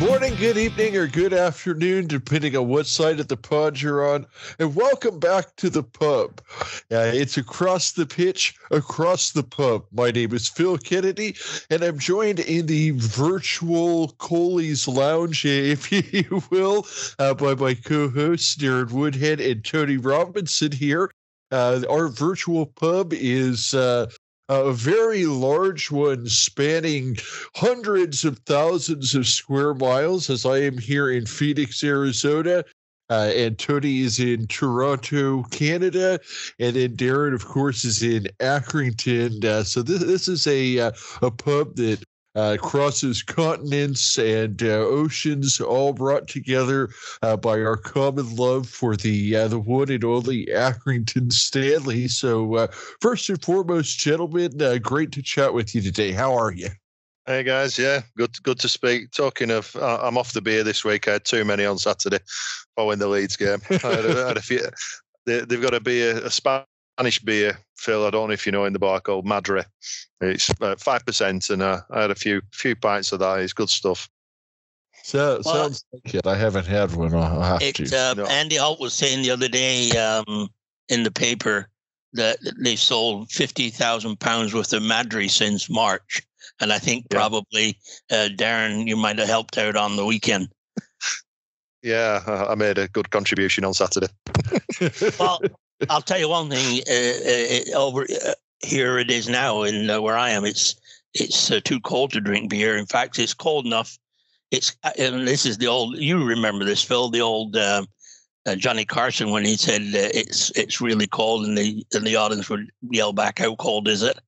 morning, good evening, or good afternoon, depending on what side of the pod you're on. And welcome back to the pub. It's across the pitch, across the pub. My name is Phil Kennedy, and I'm joined in the virtual Coley's Lounge, if you will, by my co-hosts, Darren Woodhead and Tony Robinson here. Our virtual pub is a very large one spanning hundreds of thousands of square miles, as I am here in Phoenix, Arizona, and Tony is in Toronto, Canada, and then Darren, of course, is in Accrington. So this is a pub that crosses continents and oceans, all brought together by our common love for the one and only Accrington Stanley. So first and foremost, gentlemen, great to chat with you today. How are you? Hey guys, yeah, good to speak. Talking of, I'm off the beer this week. I had too many on Saturday following the Leeds game. I had a few. They've got a beer, a Spanish beer, Phil. I don't know if you know, in the bar called Madre. It's 5%, and I had a few pints of that. It's good stuff. So sounds like it. I haven't had one. I'll have to. No. Andy Holt was saying the other day in the paper that they sold 50,000 pounds worth of Madre since March. And I think probably, Darren, you might have helped out on the weekend. Yeah, I made a good contribution on Saturday. Well, I'll tell you one thing. Over here it is now, in where I am. It's too cold to drink beer. In fact, it's cold enough. And this is the old. You remember this, Phil? The old Johnny Carson, when he said it's really cold, and the audience would yell back, "How cold is it?"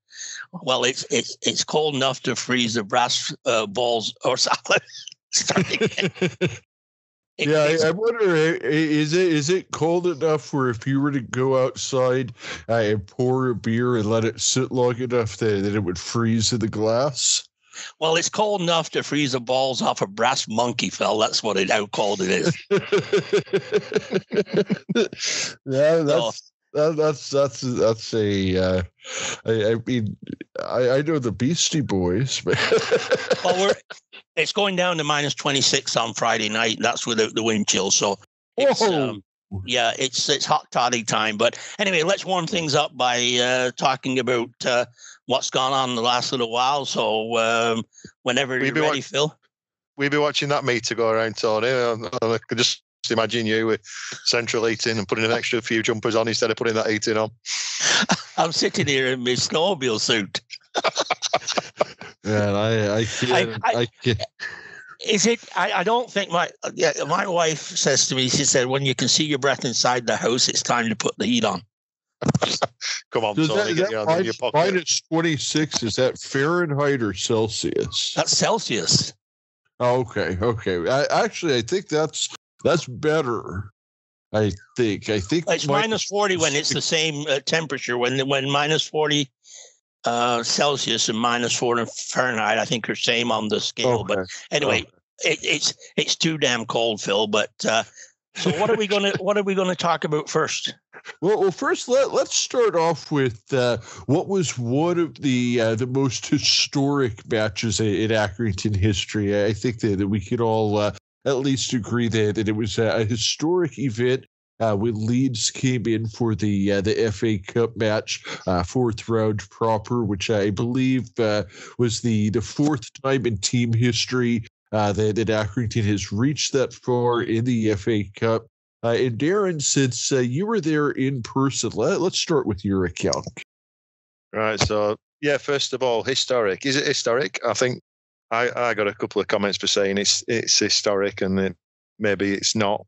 Well, it's cold enough to freeze the brass balls or salad. I wonder, is it cold enough where if you were to go outside and pour a beer and let it sit long enough that it would freeze in the glass? Well, it's cold enough to freeze the balls off a brass monkey, Phil. That's how cold it is. Yeah, that's a. I mean, I know the Beastie Boys, but well, it's going down to minus 26 on Friday night. That's without the wind chill. So it's it's hot toddy time. But anyway, let's warm things up by talking about what's gone on the last little while. So whenever you're ready, Phil. We'll be watching that meter go around, Tony. I could just imagine you with central heating and putting an extra few jumpers on instead of putting that heating on. I'm sitting here in my snowmobile suit. Man, I can't. Is it? I don't think my wife says to me. She said, "When you can see your breath inside the house, it's time to put the heat on." Come on, so Tony, get your hand in your pocket. Minus 26, is that Fahrenheit or Celsius? That's Celsius. Okay. I think that's better. I think it's minus 40 when it's the same temperature. When minus 40 Celsius and minus 40 Fahrenheit, I think are same on the scale. Okay. But anyway, it's too damn cold, Phil. But so what are we gonna talk about first? Well, first let's start off with what was one of the most historic matches in Accrington history. I think that we could all at least agree that it was a historic event. When Leeds came in for the FA Cup match, fourth round proper, which I believe was the fourth time in team history that Accrington has reached that far in the FA Cup. And Darren, since you were there in person, let's start with your account. Right. So, yeah, first of all, historic. Is it historic? I think I got a couple of comments for saying it's historic, and maybe it's not.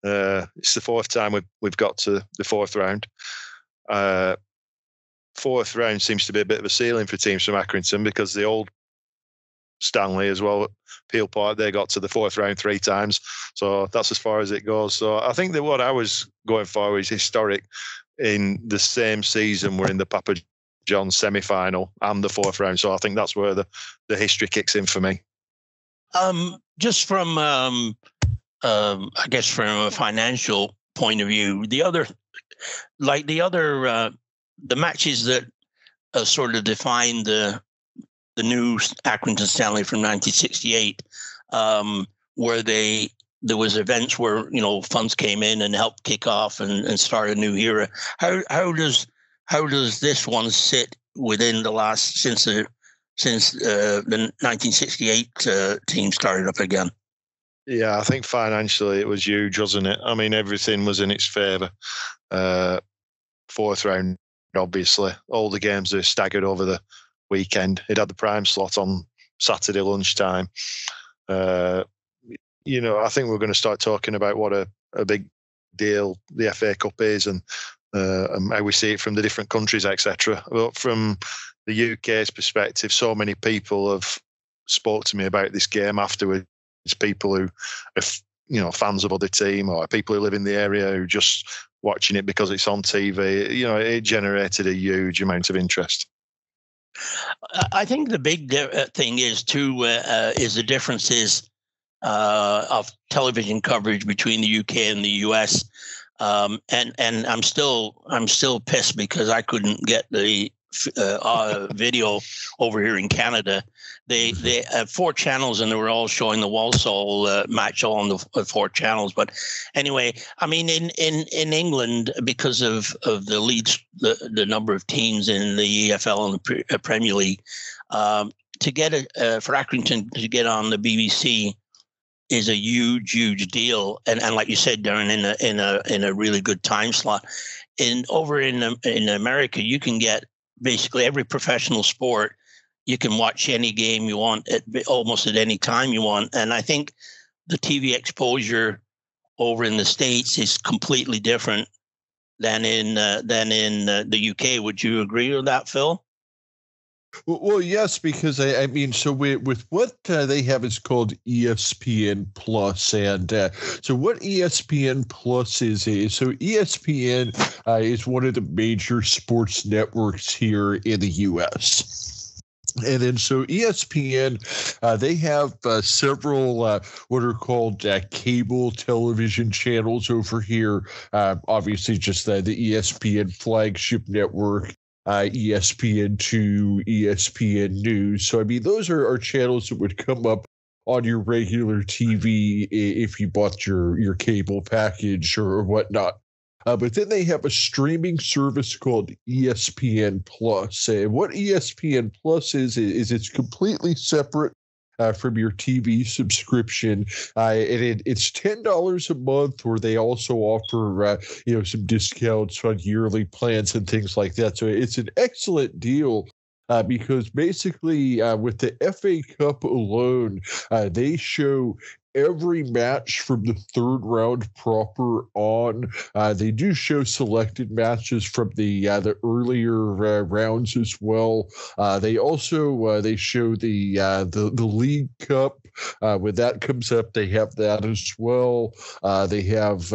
It's the fourth time we've got to the fourth round. Fourth round seems to be a bit of a ceiling for teams from Accrington, because the old Stanley as well, Peel Park, they got to the fourth round 3 times. So that's as far as it goes. So I think that what I was going for is historic. In the same season, we're in the Papa John's semi-final and the fourth round. So I think that's where the history kicks in for me. Just from, I guess, from a financial point of view, the matches that sort of defined the new Accrington Stanley from 1968 where there was events where funds came in and helped kick off and start a new era. How does this one sit within the last since the 1968 team started up again? Yeah, I think financially it was huge, wasn't it? I mean, everything was in its favour. Fourth round, obviously, all the games are staggered over the weekend. It had the prime slot on Saturday lunchtime. I think we're going to start talking about what a big deal the FA Cup is and how we see it from the different countries, etc. But from the UK's perspective, so many people have spoke to me about this game afterwards. People who are fans of other team, or people who live in the area who just watching it because it's on TV. It generated a huge amount of interest. I think the big thing is too is the differences of television coverage between the UK and the US, and I'm still pissed because I couldn't get the video over here in Canada. They have 4 channels and they were all showing the Walsall match all on the 4 channels. But anyway, I mean, in England, because of the Leeds, the number of teams in the EFL and the Premier League, to get for Accrington to get on the BBC is a huge deal. And like you said, Darren, in a really good time slot. Over in America, you can get basically every professional sport. You can watch any game you want almost at any time you want. And I think the TV exposure over in the States is completely different than in the UK. Would you agree with that, Phil? Well, yes, because I mean, so with what they have is called ESPN Plus, and so what ESPN Plus is so ESPN is one of the major sports networks here in the U.S. And then so ESPN, they have several what are called cable television channels over here. Obviously, just the ESPN flagship network. ESPN2, ESPN News. So, I mean, those are channels that would come up on your regular TV if you bought your cable package or whatnot. But then they have a streaming service called ESPN Plus. And what ESPN Plus is it's completely separate from your TV subscription. And it's $10 a month, or they also offer some discounts on yearly plans and things like that. So it's an excellent deal. Because basically with the FA Cup alone, they show every match from the third round proper on. They do show selected matches from the earlier rounds as well. They also they show the League Cup. When that comes up, they have that as well. They have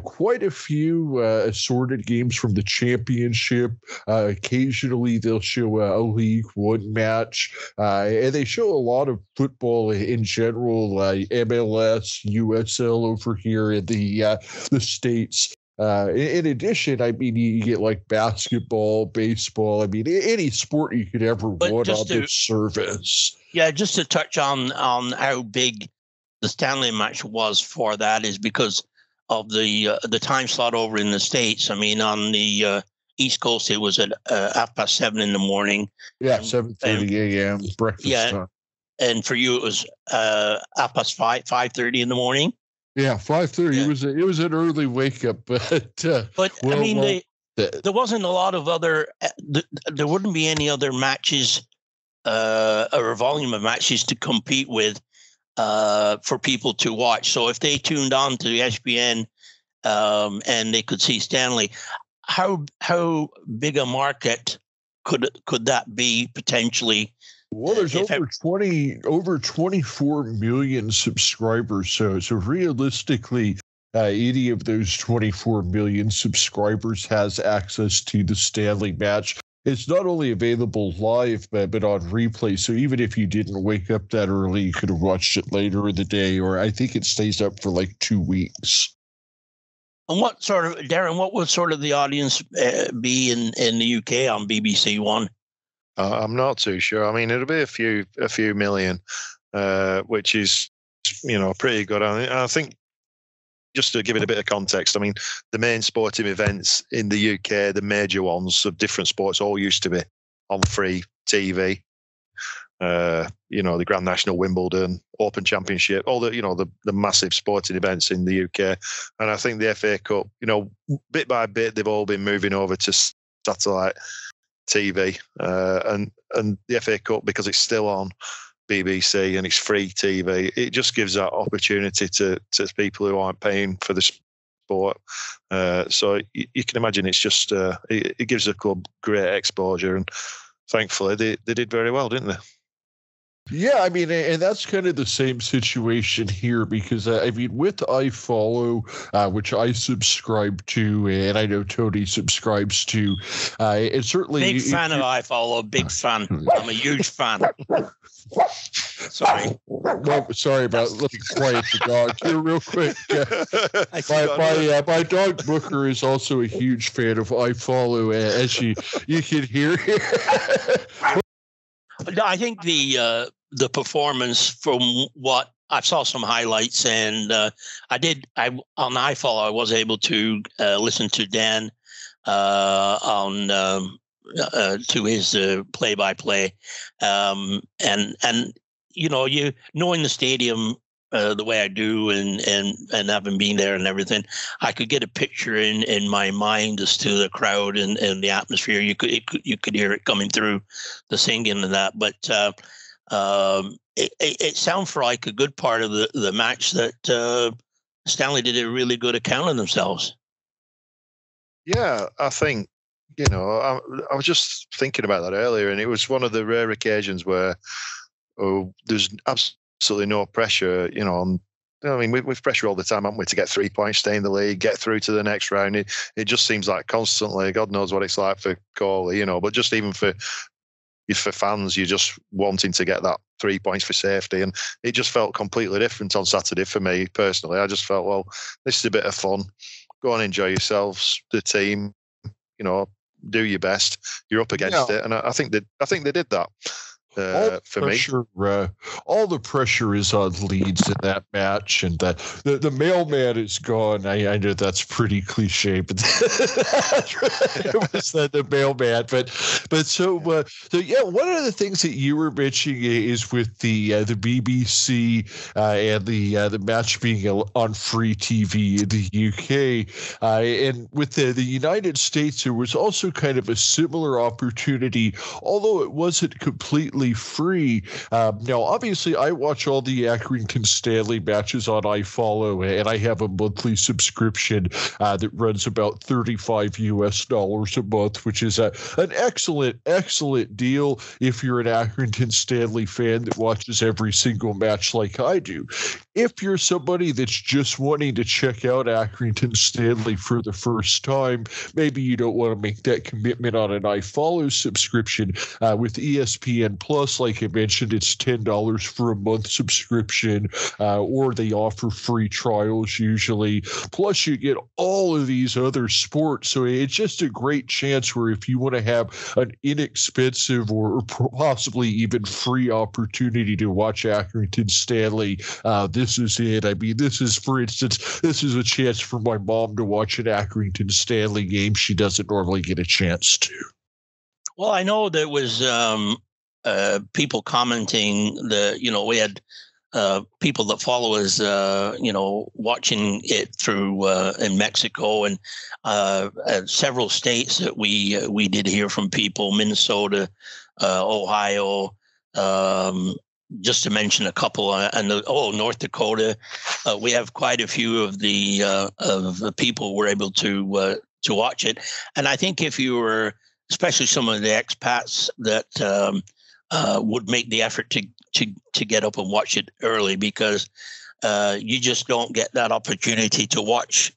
quite a few assorted games from the Championship. Occasionally, they'll show a League One match, and they show a lot of football in general, MLS, USL over here in the States. In addition, I mean, you get like basketball, baseball. I mean, any sport you could ever want on this service. Yeah, just to touch on how big the Stanley match was for that is because of the time slot over in the States. I mean, on the East Coast, it was at 7:30 in the morning. Yeah, 7:30 a.m. breakfast time. And for you, it was 5:30 in the morning. Yeah, 5:30. Yeah. It was an early wake up, but I mean, there wasn't a lot of other. There wouldn't be any other matches or a volume of matches to compete with for people to watch. So if they tuned on to the ESPN and they could see Stanley, how big a market could that be potentially? Well, there's over 24 million subscribers. So realistically, any of those 24 million subscribers has access to the Stanley match. It's not only available live, but on replay. So even if you didn't wake up that early, you could have watched it later in the day, or I think it stays up for like 2 weeks. And Darren, what would sort of the audience be in the UK on BBC One? I'm not too sure. I mean, it'll be a few million, which is pretty good. I think, just to give it a bit of context, I mean, the main sporting events in the UK, the major ones of different sports, all used to be on free TV. The Grand National, Wimbledon, Open Championship, all the massive sporting events in the UK. And I think the FA Cup, bit by bit, they've all been moving over to satellite TV. And the FA Cup, because it's still on BBC and it's free TV, it just gives that opportunity to people who aren't paying for the sport. So you can imagine it's just, it gives the club great exposure. And thankfully, they did very well, didn't they? Yeah, I mean, and that's kind of the same situation here because, with iFollow, which I subscribe to, and I know Tony subscribes to, and certainly... Big fan of iFollow, big fan. I'm a huge fan. Sorry. Well, sorry about let me quiet the dog here real quick. My dog Booker is also a huge fan of iFollow, as you can hear here. I think the performance from what I saw some highlights, and on iFollow I was able to listen to Dan on to his play-by-play, and you knowing the stadium the way I do, and having been there and everything, I could get a picture in my mind as to the crowd and the atmosphere. You could hear it coming through the singing and that, but it sounded for like a good part of the match that Stanley did a really good account of themselves. Yeah, I think I was just thinking about that earlier, and it was one of the rare occasions where there's absolutely no pressure, we've pressure all the time, haven't we, to get 3 points, stay in the league, get through to the next round. It just seems like constantly, God knows what it's like for Corley, but just even for fans, you're just wanting to get that 3 points for safety. And it just felt completely different on Saturday for me personally. I just felt, well, this is a bit of fun. Go and enjoy yourselves, the team, do your best. You're up against it. And I think they did that. For me, all the pressure is on Leeds in that match, and the mailman is gone. I know that's pretty cliche, but it was the mailman. But so yeah, one of the things that you were mentioning is with the BBC and the match being on free TV in the UK, and with the United States, there was also kind of a similar opportunity, although it wasn't completely free. Now, obviously, I watch all the Accrington Stanley matches on iFollow, and I have a monthly subscription that runs about $35 a month, which is an excellent deal if you're an Accrington Stanley fan that watches every single match like I do. If you're somebody that's just wanting to check out Accrington Stanley for the first time, maybe you don't want to make that commitment on an iFollow subscription. With ESPN Plus, like I mentioned, it's $10 for a month subscription, or they offer free trials usually. Plus, you get all of these other sports. So it's just a great chance where if you want to have an inexpensive or possibly even free opportunity to watch Accrington Stanley, this is it. I mean, for instance, this is a chance for my mom to watch an Accrington Stanley game she doesn't normally get a chance to. Well, I know there was people commenting that, we had people that follow us, watching it through in Mexico and several states that we did hear from people, Minnesota, Ohio, just to mention a couple, and North Dakota. We have quite a few of the people were able to watch it, and I think if you were, especially some of the expats that would make the effort to get up and watch it early, because you just don't get that opportunity to watch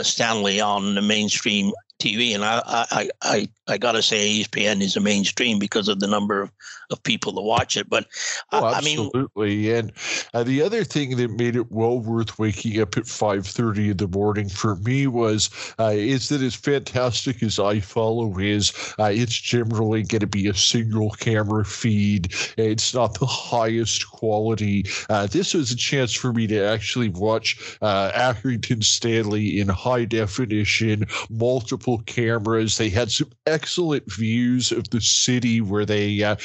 Stanley on the mainstream TV. And I I got to say ESPN is a mainstream because of the number of people that watch it. But absolutely. And the other thing that made it well worth waking up at 5:30 in the morning for me is that as fantastic as iFollow is, it's generally going to be a single camera feed. It's not the highest quality. This was a chance for me to actually watch Accrington Stanley in high definition, multiple cameras. They had some excellent views of the city where they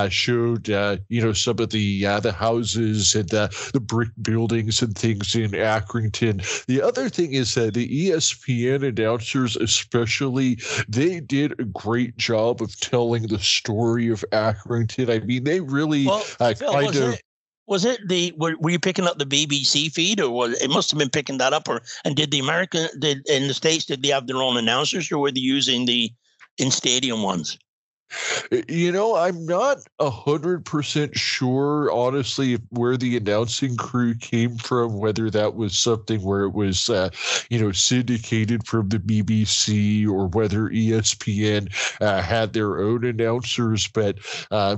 showed some of the houses and the brick buildings and things in Accrington. The other thing is that the ESPN announcers, especially, they did a great job of telling the story of Accrington. I mean, they really Phil, were you picking up the BBC feed, or it must have been picking that up, and did in the States, did they have their own announcers, or were they using the in-stadium ones? I'm not 100% sure, honestly, where the announcing crew came from, whether that was something where it was, syndicated from the BBC or whether ESPN had their own announcers. But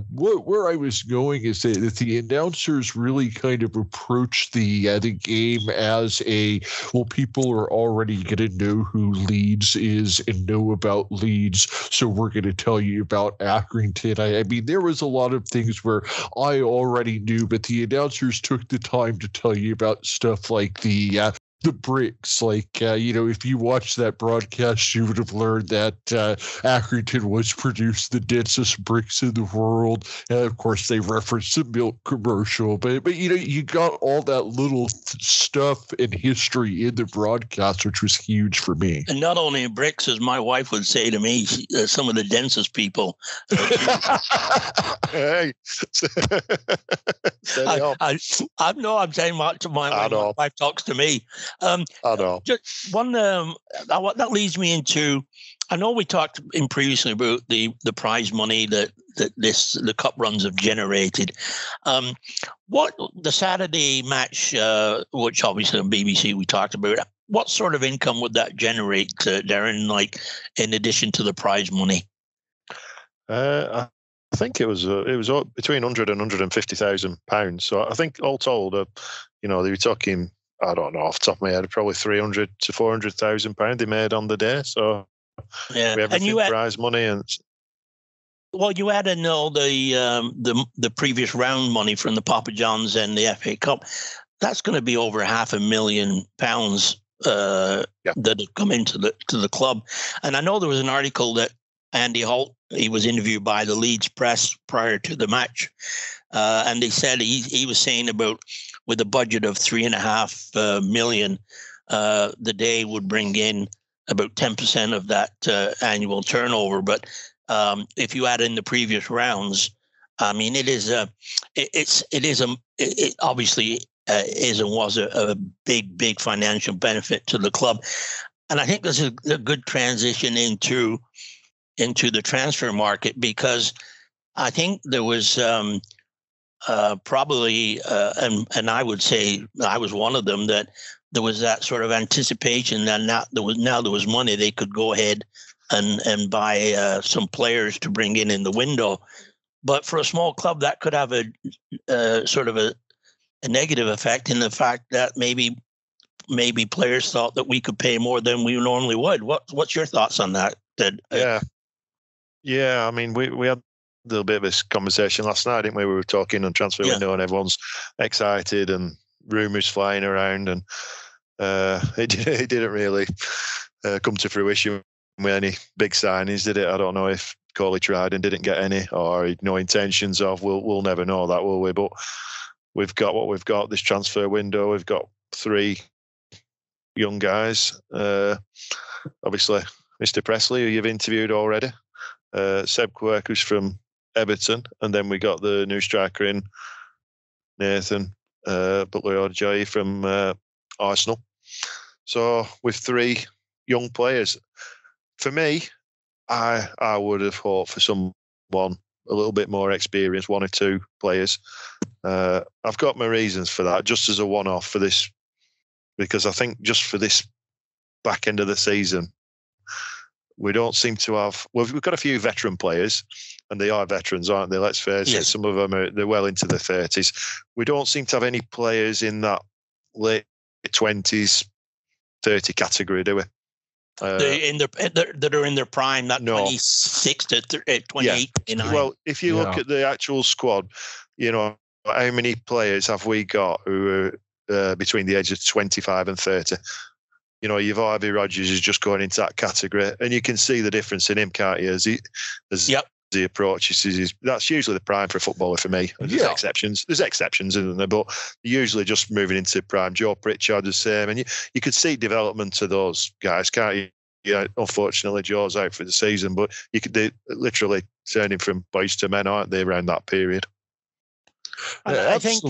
where I was going is that the announcers really kind of approached the game as people are already going to know who Leeds is and know about Leeds, so we're going to tell you about Accrington. I mean, there was a lot of things where I already knew, but the announcers took the time to tell you about stuff like the bricks. Like, if you watched that broadcast, you would have learned that Accrington was produced the densest bricks in the world. And of course, they referenced the milk commercial, but you got all that little stuff and history in the broadcast, which was huge for me. And not only in bricks, as my wife would say to me, some of the densest people. Hey. I'm saying much to my wife talks to me. I know. Just one. That leads me into. I know we talked previously about the prize money that the cup runs have generated. What the Saturday match, which obviously on BBC we talked about. What sort of income would that generate, Darren? Like in addition to the prize money? I think it was between £100,000 and £150,000. So I think all told, they were talking. I don't know off the top of my head, probably £300,000 to £400,000 they made on the day. So yeah, and you had prize money and. Well, you had to know the previous round money from the Papa John's and the FA Cup. That's going to be over £500,000 that have come into the club. And I know there was an article that Andy Holt, he was interviewed by the Leeds press prior to the match, and they said he was saying about with a budget of $3.5 million, the day would bring in about 10% of that annual turnover. But if you add in the previous rounds, I mean, it obviously is and was a big financial benefit to the club. And I think this is a good transition into the transfer market, because I think there was probably, and I would say I was one of them, that there was that sort of anticipation that now there was money, they could go ahead and buy some players to bring in the window. But for a small club, that could have a sort of a negative effect in the fact that maybe players thought that we could pay more than we normally would. What's your thoughts on that? Yeah. I mean, we had a little bit of this conversation last night, didn't we? We were talking on transfer window, and everyone's excited and rumours flying around, and it didn't really come to fruition with any big signings, did it? I don't know if Coley tried and didn't get any, or he had no intentions of. We'll never know that, will we? But we've got what we've got this transfer window. We've got 3 young guys. Obviously, Mr. Presley, who you've interviewed already. Seb Quirk, who's from Everton, and then we got the new striker in Nathan Butler-Odjoy from Arsenal. So with 3 young players, for me, I would have hoped for someone a little bit more experienced, 1 or 2 players. I've got my reasons for that, just as a one-off for this, because I think just for this back end of the season, We don't seem to have. Well, we've got a few veteran players, and they are veterans, aren't they? Let's face it. Some of them they're well into their 30s. We don't seem to have any players in that late 20s, 30 category, do we? That are in their prime, that 26 to 28. Yeah. Well, if you look at the actual squad, how many players have we got who are between the ages of 25 and 30? You've Harvey Rodgers is just going into that category, and you can see the difference in him, can't you? As he approaches, that's usually the prime for a footballer for me. There's exceptions. There's exceptions, isn't there? But usually just moving into prime. Joe Pritchard the same, and you could see development of those guys, can't you? Yeah, unfortunately, Joe's out for the season, but they literally turning from boys to men, aren't they, around that period? I think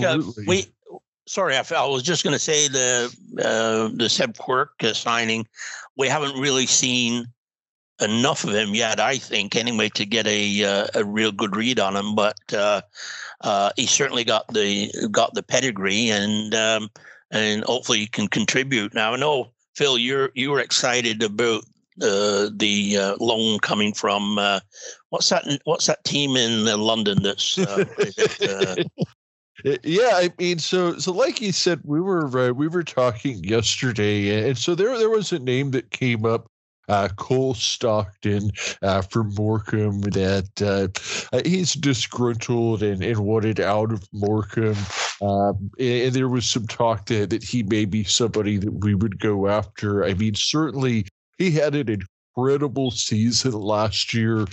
Sorry, I was just going to say the Seb Quirk signing. We haven't really seen enough of him yet, I think, anyway, to get a real good read on him. But he certainly got the pedigree, and hopefully he can contribute. Now, I know, Phil, you were excited about the loan coming from what's that team in London that's Yeah, I mean, so like you said, we were talking yesterday, and so there was a name that came up, Cole Stockton from Morecambe, that he's disgruntled and wanted out of Morecambe, and there was some talk that he may be somebody that we would go after. I mean, certainly he had an incredible season last year,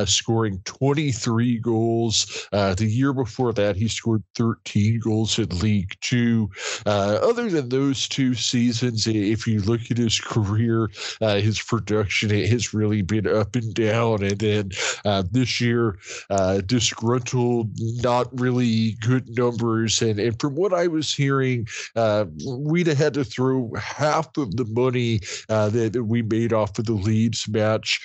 scoring 23 goals. The year before that, he scored 13 goals in League Two. Other than those two seasons, if you look at his career, his production has really been up and down. And then this year, disgruntled, not really good numbers. And from what I was hearing, we'd have had to throw half of the money that we made off of the Leeds match,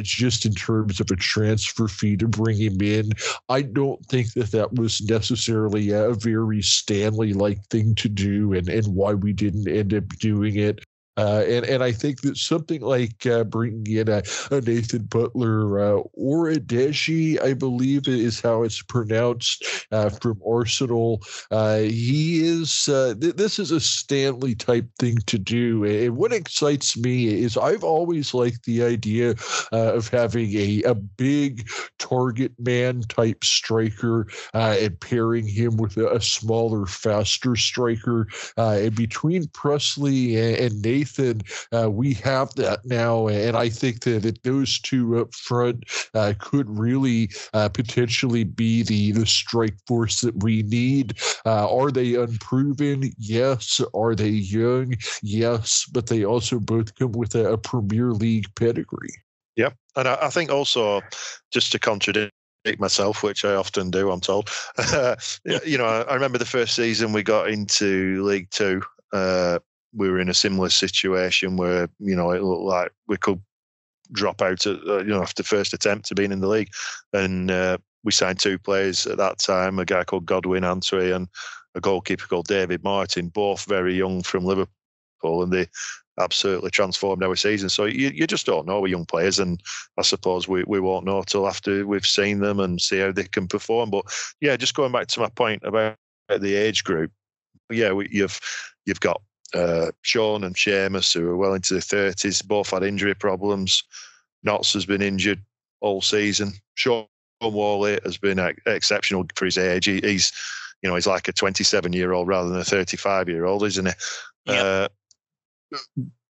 just in terms of a transfer fee to bring him in. I don't think that was necessarily a very Stanley-like thing to do, and why we didn't end up doing it. And I think that something like bringing in a Nathan Butler or a Deji, I believe is how it's pronounced, from Arsenal. He is. This is a Stanley type thing to do, and what excites me is I've always liked the idea of having a big target man type striker and pairing him with a smaller, faster striker. And between Presley and Nathan, we have that now, and I think that those two up front could really potentially be the strike force that we need. Are they unproven? Yes. Are they young? Yes. But they also both come with a Premier League pedigree. Yep, and I think also, just to contradict myself, which I often do, I'm told. I remember the first season we got into League Two. We were in a similar situation where, it looked like we could drop out after first attempt to being in the league. And we signed two players at that time, a guy called Godwin Antwi and a goalkeeper called David Martin, both very young from Liverpool, and they absolutely transformed our season. So you just don't know with young players, and I suppose we won't know till after we've seen them and see how they can perform. But yeah, just going back to my point about the age group, you've got Sean and Seamus, who are well into their 30s, both had injury problems. Knotts has been injured all season. Sean Worley has been exceptional for his age. He's like a 27-year-old rather than a 35-year-old, isn't he? Yep.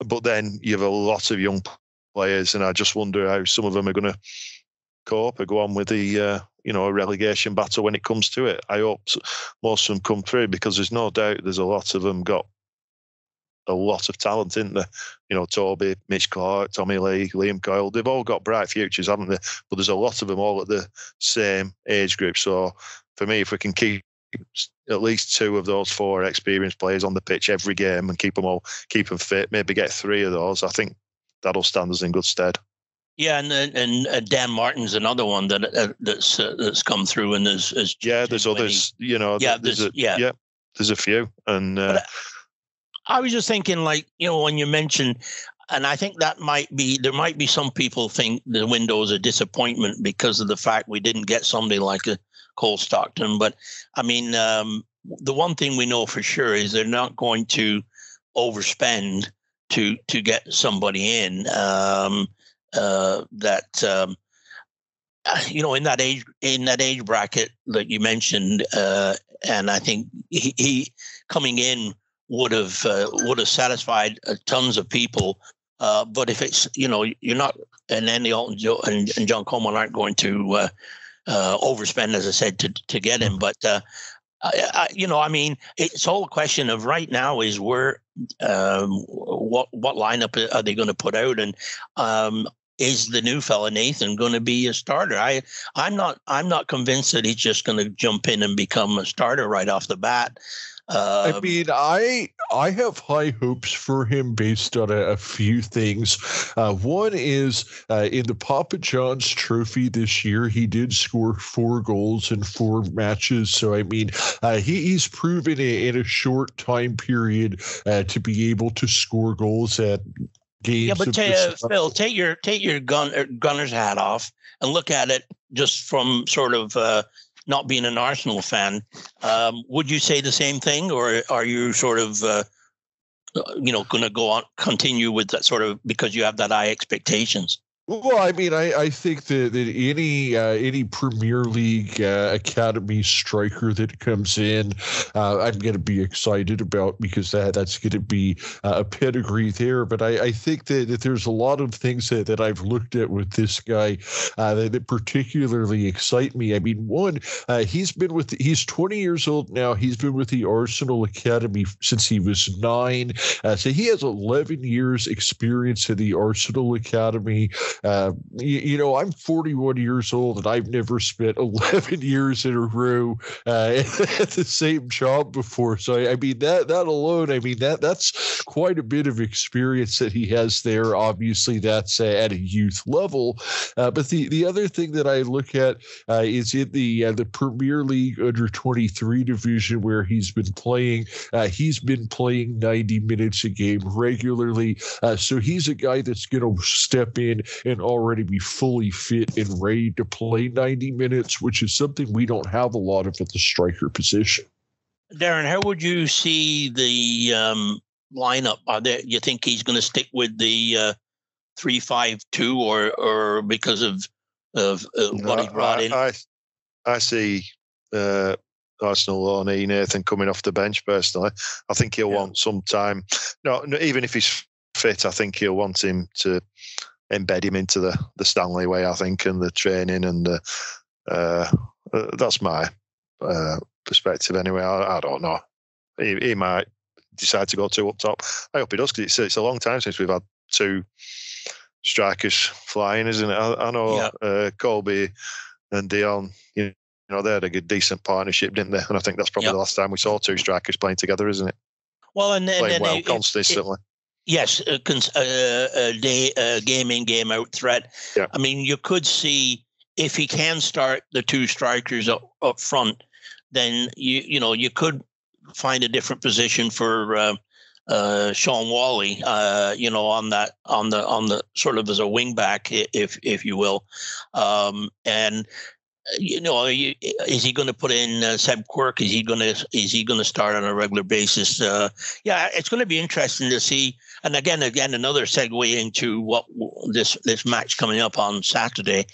But then you have a lot of young players, and I just wonder how some of them are going to cope or go on with the a relegation battle when it comes to it. I hope most of them come through, because there's no doubt there's a lot of them got a lot of talent, isn't there? Toby, Mitch Clark, Tommy Lee, Liam Coyle, they've all got bright futures, haven't they? But there's a lot of them all at the same age group. So for me, if we can keep at least two of those four experienced players on the pitch every game and keep them fit, maybe get three of those, I think that'll stand us in good stead. Yeah, and Dan Martin's another one that's come through, and there's others. There's a few, and. I was just thinking, when you mentioned, and I think there might be some people think the window is a disappointment because of the fact we didn't get somebody like a Cole Stockton. But I mean, the one thing we know for sure is they're not going to overspend to get somebody in in that age bracket that you mentioned, and I think he coming in would have satisfied tons of people. But if it's you're not, and Andy Alton and John Coleman aren't going to overspend, as I said, to get him. But I mean, it's all a question of right now is where what lineup are they going to put out, and is the new fella Nathan going to be a starter? I'm not convinced that he's just going to jump in and become a starter right off the bat. I mean, I have high hopes for him based on a few things. One is in the Papa John's Trophy this year, he did score 4 goals in 4 matches. So, I mean, he's proven in a short time period to be able to score goals at games. Yeah, but Phil, take your gunner's hat off and look at it just from sort of not being an Arsenal fan. Would you say the same thing, or are you sort of going to continue with that sort of because you have that high expectations? Well, I mean, I think that any Premier League academy striker that comes in, I'm going to be excited about because that's going to be a pedigree there. But I think that there's a lot of things that I've looked at with this guy that particularly excite me. I mean, one, he's 20 years old now. He's been with the Arsenal Academy since he was 9. So he has 11 years experience in the Arsenal Academy. I'm 41 years old and I've never spent 11 years in a row at the same job before. So I mean that alone, I mean that's quite a bit of experience that he has there. Obviously, that's at a youth level. But the other thing that I look at is in the Premier League under 23 division where he's been playing. He's been playing 90 minutes a game regularly. So he's a guy that's going to step in and already be fully fit and ready to play 90 minutes, which is something we don't have a lot of at the striker position. Darren, how would you see the lineup? You think he's going to stick with the 3-5-2 or because of what he brought in? I see Arsenal or Nathan coming off the bench personally. I think he'll want some time. No, even if he's fit, I think he'll want him to embed him into the Stanley way, I think, and the training, and that's my perspective anyway. I don't know. He might decide to go 2 up top. I hope he does, because it's a long time since we've had 2 strikers flying, isn't it? I know Colby and Dion, they had a good, decent partnership, didn't they? And I think that's probably the last time we saw 2 strikers playing together, isn't it? Well, and playing well consistently. Yes, game in, game out threat. Yeah. I mean, you could see if he can start the 2 strikers up front, then you could find a different position for Sean Wally. On the sort of as a wing back, if you will, and. Is he going to put in Seb Quirk? Is he going to start on a regular basis? It's going to be interesting to see. And again, another segue into what this match coming up on Saturday.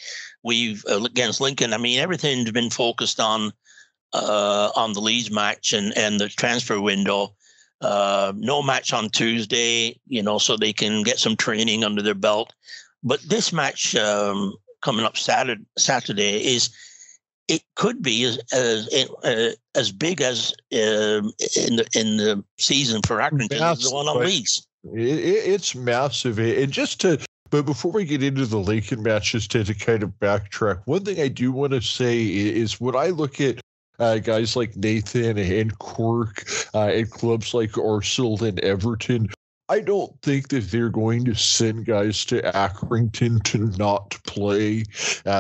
We've against Lincoln. I mean, everything's been focused on the Leeds match and the transfer window. No match on Tuesday, so they can get some training under their belt. But this match coming up Saturday it could be as big as in the season for Accrington as the one on Leeds. It's massive. But before we get into the Lincoln match, just to kind of backtrack, one thing I do want to say is when I look at guys like Nathan and Quirk and clubs like Arsenal and Everton, I don't think that they're going to send guys to Accrington to not play.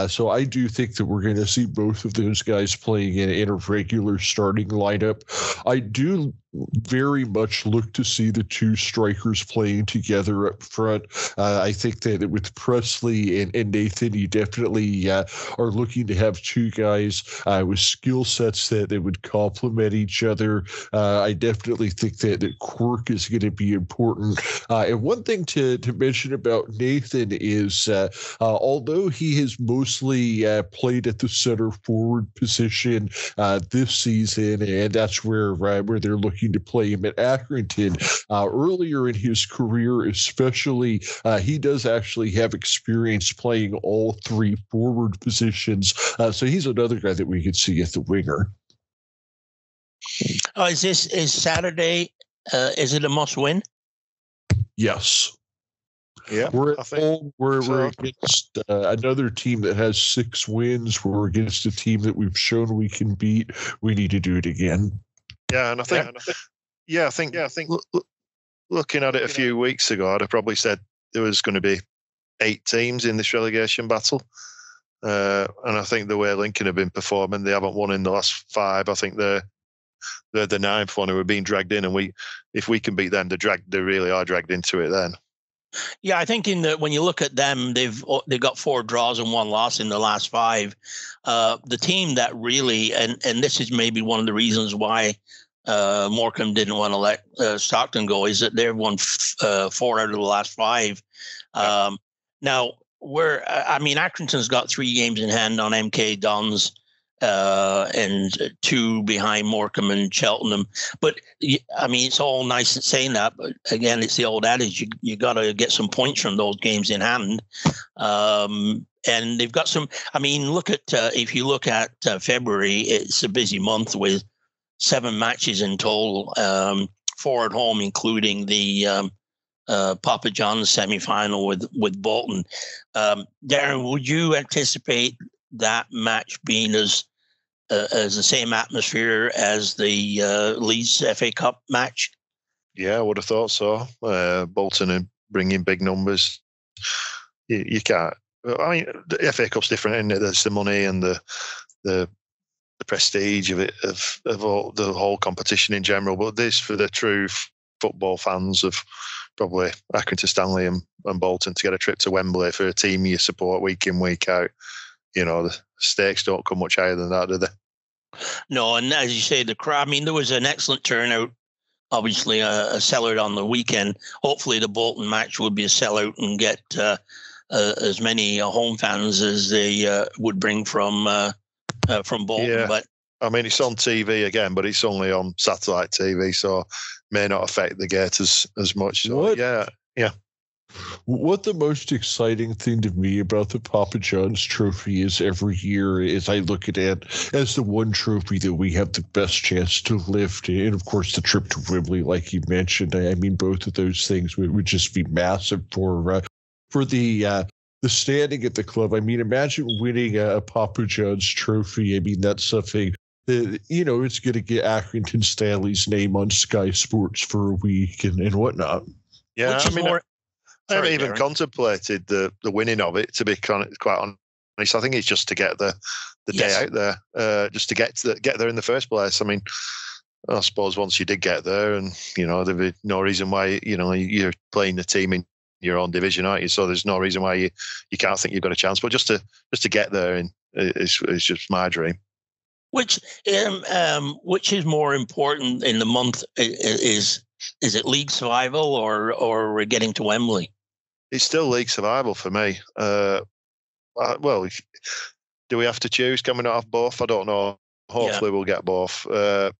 So I do think that we're going to see both of those guys playing in a regular starting lineup. I do very much look to see the two strikers playing together up front. I think that with Presley and Nathan, you definitely are looking to have two guys with skill sets that would complement each other. I definitely think that quirk is going to be important. And one thing to mention about Nathan is although he has mostly played at the center forward position this season, and that's where they're looking to play him at Accrington. Earlier in his career, especially, he does actually have experience playing all three forward positions. So he's another guy that we could see at the winger. Oh, is Saturday? Is it a must-win? Yes. Yeah, we're at home. We're against another team that has 6 wins. We're against a team that we've shown we can beat. We need to do it again. Yeah, and I think looking at it a few weeks ago, I'd have probably said there was going to be 8 teams in this relegation battle. And I think the way Lincoln have been performing, they haven't won in the last 5. I think they're the 9th one who are being dragged in, and if we can beat them, they really are dragged into it then. Yeah, I think when you look at them, they've got 4 draws and 1 loss in the last 5. The team that really, and this is maybe one of the reasons why Morecambe didn't want to let Stockton go, is that they've won 4 out of the last 5. Now, Accrington's got 3 games in hand on MK Dons, and 2 behind Morecambe and Cheltenham. But it's all nice and saying that, but again, it's the old adage: you got to get some points from those games in hand. And they've got some. Look at if you look at February, it's a busy month with 7 matches in total, 4 at home, including the Papa John's semi-final with Bolton. Darren, would you anticipate that match being as the same atmosphere as the Leeds FA Cup match? Yeah, I would have thought so. Bolton and bringing big numbers. You can't. The FA Cup's different, isn't it? There's the money and the prestige of it, of all, the whole competition in general. But this, for the true football fans of probably Accrington Stanley and Bolton, to get a trip to Wembley for a team you support week in, week out, the stakes don't come much higher than that, do they? No, and as you say, the crowd, there was an excellent turnout, obviously a sellout on the weekend. Hopefully the Bolton match would be a sellout and get as many home fans as they would bring from Bolton. Yeah. But it's on TV again, but it's only on satellite TV, so may not affect the gate as much. So, what? Yeah. What the most exciting thing to me about the Papa John's trophy is every year is I look at it as the one trophy that we have the best chance to lift. And of course, the trip to Wembley, like you mentioned, both of those things would just be massive for the standing at the club. Imagine winning a Papa John's trophy. That's something that, it's going to get Accrington Stanley's name on Sky Sports for a week and whatnot. Yeah, which is more. I haven't even Darren. Contemplated the winning of it, to be quite honest. I think it's just to get the day out there, just to get there in the first place. I suppose once you did get there, and there'd be no reason why you're playing the team in your own division, aren't you? So there's no reason why you can't think you've got a chance. But just to get there, and it's just my dream. Which is more important in the month? Is it league survival or getting to Wembley? It's still league survival for me. Well, do we have to choose? Can we not have both? I don't know. Hopefully we'll get both. But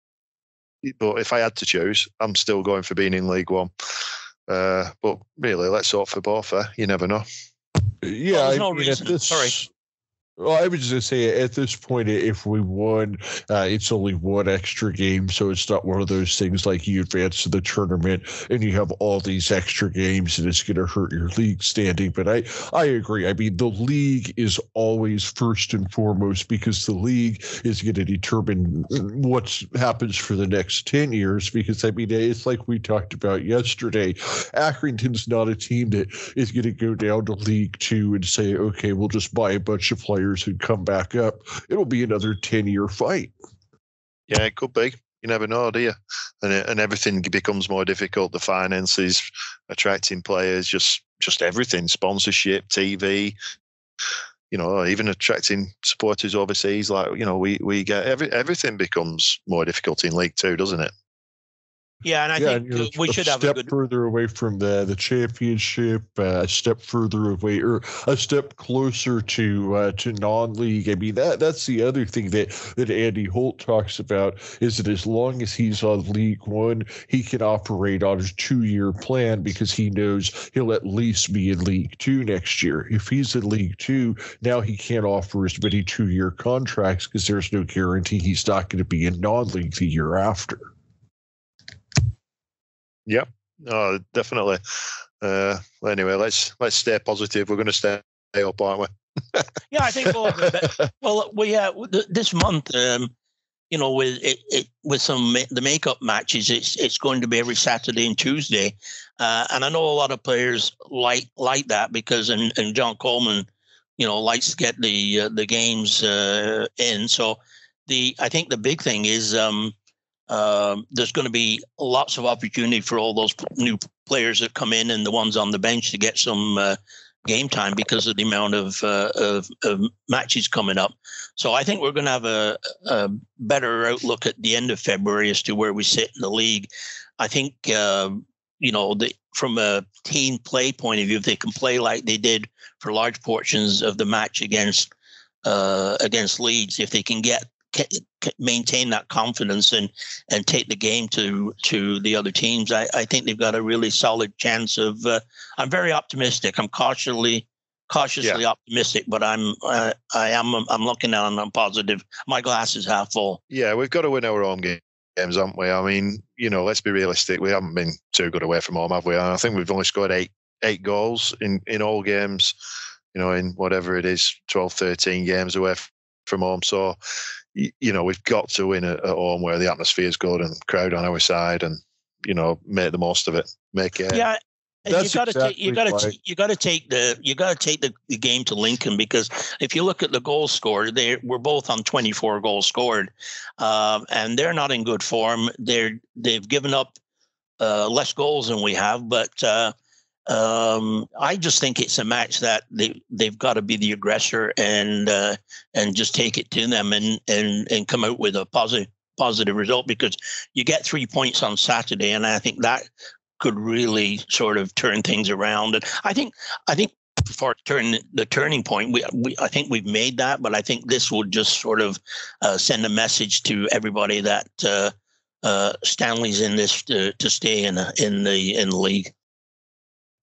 if I had to choose, I'm still going for being in League One. But really, let's hope for both. You never know. Yeah, there's no reason. Sorry. Well, I was just going to say, at this point, if we won, it's only 1 extra game, so it's not one of those things like you advance to the tournament and you have all these extra games and it's going to hurt your league standing. But I agree. The league is always first and foremost, because the league is going to determine what happens for the next 10 years. Because, it's like we talked about yesterday. Accrington's not a team that is going to go down to League 2 and say, okay, we'll just buy a bunch of players and come back up. It'll be another 10-year fight. Yeah, it could be. You never know, do you? And everything becomes more difficult. The finances, attracting players, just everything, sponsorship, TV, even attracting supporters overseas. Like, we get everything becomes more difficult in League Two, doesn't it? Yeah, and I think we should have a step further away from the championship, a step further away, or a step closer to non-league. I mean, that's the other thing that Andy Holt talks about, is that as long as he's on League One, he can operate on his 2-year plan, because he knows he'll at least be in League Two next year. If he's in League Two, now he can't offer as many 2-year contracts, because there's no guarantee he's not going to be in non-league the year after. Yep. Oh, definitely. Anyway, let's stay positive. We're going to stay up, aren't we? Yeah, I think this month, with some the makeup matches, it's going to be every Saturday and Tuesday, and I know a lot of players like that, because and John Coleman, likes to get the games in. So I think the big thing is there's going to be lots of opportunity for all those new players that come in and the ones on the bench to get some game time, because of the amount of matches coming up. So I think we're going to have a better outlook at the end of February as to where we sit in the league. I think, from a team play point of view, if they can play like they did for large portions of the match against Leeds, if they can maintain that confidence and take the game to the other teams, I think they've got a really solid chance of. I'm very optimistic. I'm cautiously optimistic, but I'm looking at it. I'm positive. My glass is half full. Yeah, we've got to win our own games, haven't we? I mean, let's be realistic. We haven't been too good away from home, have we? And I think we've only scored eight goals in all games. In whatever it is, 12, 13 games away from home. So, we've got to win at home where the atmosphere is good and crowd on our side, and make the most of it. Make it. Yeah, you got to take the game to Lincoln, because if you look at the goals scored, we're both on 24 goals scored, and they're not in good form. They've given up less goals than we have, but. I just think it's a match that they've got to be the aggressor and just take it to them and come out with a positive result, because you get 3 points on Saturday, and I think that could really sort of turn things around. And I think for the turning point, I think we've made that, but I think this will just sort of send a message to everybody that Stanley's in this to stay in the league.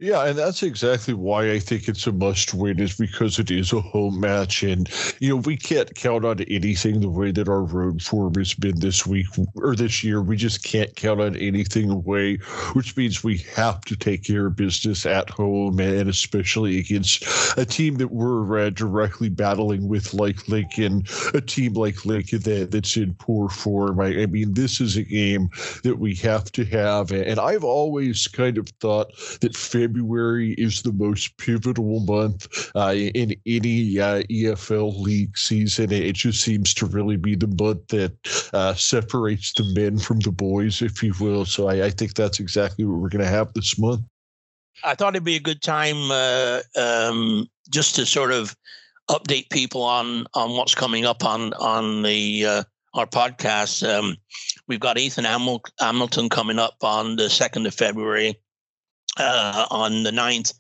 Yeah, and that's exactly why I think it's a must-win, is because it is a home match, and we can't count on anything the way that our road form has been this week or this year. We just can't count on anything away, which means we have to take care of business at home, and especially against a team that we're directly battling with, like Lincoln, a team like Lincoln that's in poor form. I mean, this is a game that we have to have, and I've always kind of thought that February is the most pivotal month in any EFL league season. It just seems to really be the month that separates the men from the boys, if you will. So I think that's exactly what we're going to have this month. I thought it'd be a good time just to sort of update people on what's coming up on the our podcast. We've got Ethan Hamilton coming up on the 2nd of February. On the 9th,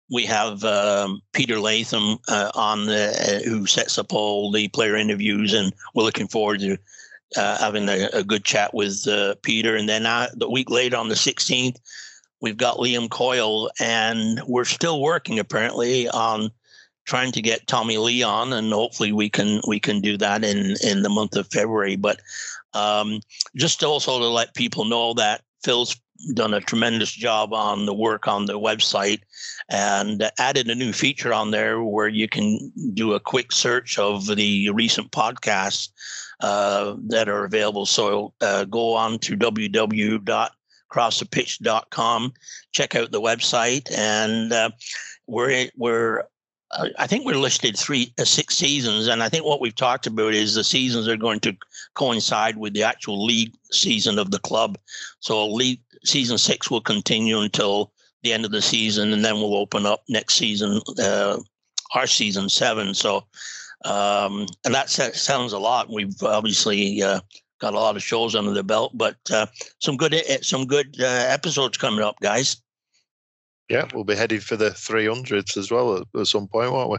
we have Peter Latham who sets up all the player interviews, and we're looking forward to having a good chat with Peter. And then the week later, on the 16th, we've got Liam Coyle, and we're still working apparently on trying to get Tommy Lee on, and hopefully we can do that in the month of February. But just also to let people know that Phil's done a tremendous job on the work on the website, and added a new feature on there where you can do a quick search of the recent podcasts that are available. So go on to www.crossthepitch.com, check out the website, and we're I think we're listed 6 seasons, and I think what we've talked about is the seasons are going to coincide with the actual league season of the club. So league season 6 will continue until the end of the season, and then we'll open up next season, our season 7. So, and that sounds a lot. We've obviously got a lot of shows under the belt, but some good episodes coming up, guys. Yeah, we'll be headed for the 300s as well at some point, won't we?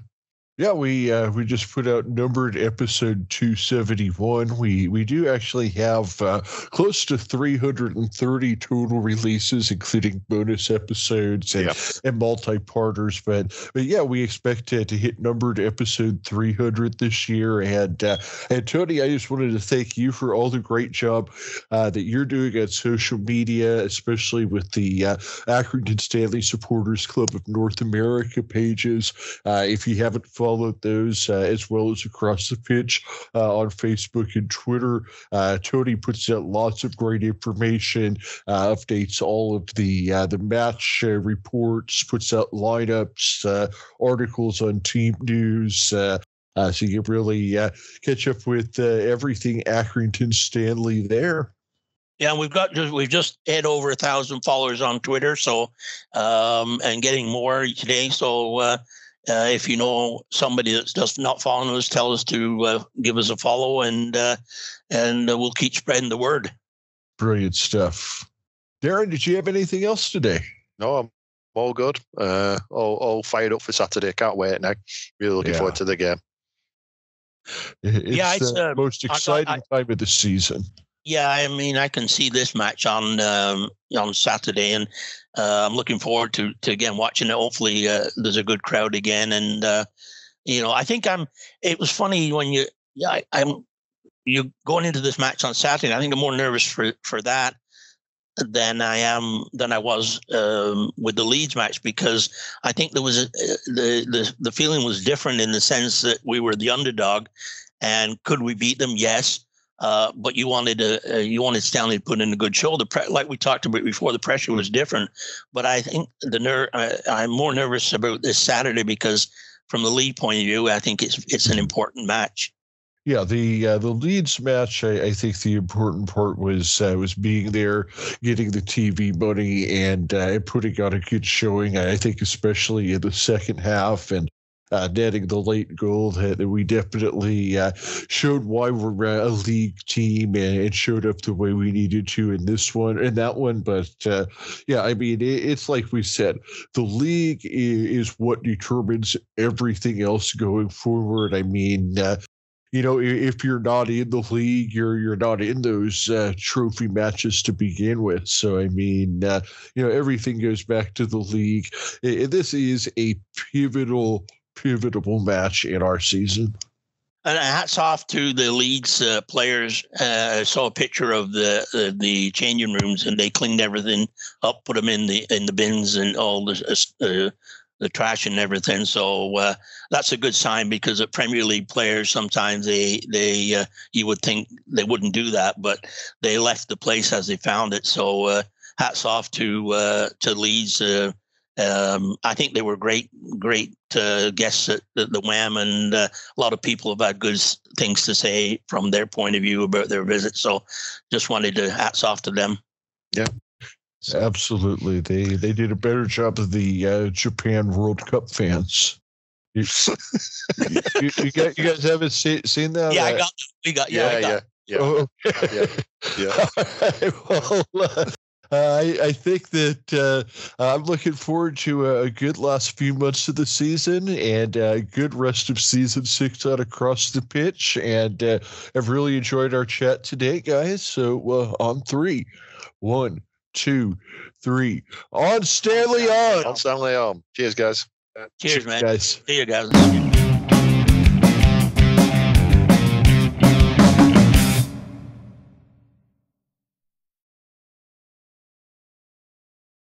Yeah, we just put out numbered episode 271. We do actually have close to 330 total releases, including bonus episodes and multi-parters. But yeah, we expect to hit numbered episode 300 this year. And Tony, I just wanted to thank you for all the great job that you're doing at social media, especially with the Accrington Stanley Supporters Club of North America pages. If you haven't followed those, as well as Across the Pitch on Facebook and Twitter. Tony puts out lots of great information, updates all of the match reports, puts out lineups, articles on team news. So you can really catch up with everything Accrington Stanley there. Yeah, we've just hit over 1,000 followers on Twitter, so and getting more each day. So if you know somebody that's just not following us, tell us to give us a follow, and we'll keep spreading the word. Brilliant stuff. Darren, did you have anything else today? No, I'm all good. All fired up for Saturday. Can't wait now. Really looking forward to the game. It's the most exciting time of the season. Yeah, I mean, I can see this match on Saturday, and I'm looking forward to again watching it. Hopefully, there's a good crowd again, and I think it was funny when you're going into this match on Saturday. I think I'm more nervous for that than I was with the Leeds match, because I think there was the feeling was different in the sense that we were the underdog, and could we beat them? Yes. But you wanted Stanley to put in a good show. Like we talked about before, the pressure was different. But I think I'm more nervous about this Saturday because, from the Leeds point of view, I think it's an important match. Yeah, the Leeds match, I think the important part was being there, getting the TV money, and putting on a good showing. I think especially in the second half, and netting the late goal that we definitely showed why we're a league team, and showed up the way we needed to in that one. But I mean, it's like we said, the league is what determines everything else going forward. I mean, if you're not in the league, you're not in those trophy matches to begin with. So, I mean, everything goes back to the league. This is a pivotal match in our season. And hats off to the Leeds players. I saw a picture of the changing rooms, and they cleaned everything up, put them in the bins and all the trash and everything. So that's a good sign, because at Premier League players, sometimes they you would think they wouldn't do that, but they left the place as they found it. So hats off to Leeds. I think they were great guests at the Wham, and a lot of people have had good things to say from their point of view about their visit. So just wanted to hats off to them. Yeah. Absolutely. They did a better job of the Japan World Cup fans. You guys haven't seen that? Yeah, we got. Yeah. Oh, okay. Yeah. Well, I think that I'm looking forward to a good last few months of the season, and a good rest of season 6 on Across the Pitch. And I've really enjoyed our chat today, guys. So on 3, 1, 2, 3. On Stanley on. On Stanley on. Cheers, guys. Cheers, man. Guys. See you guys.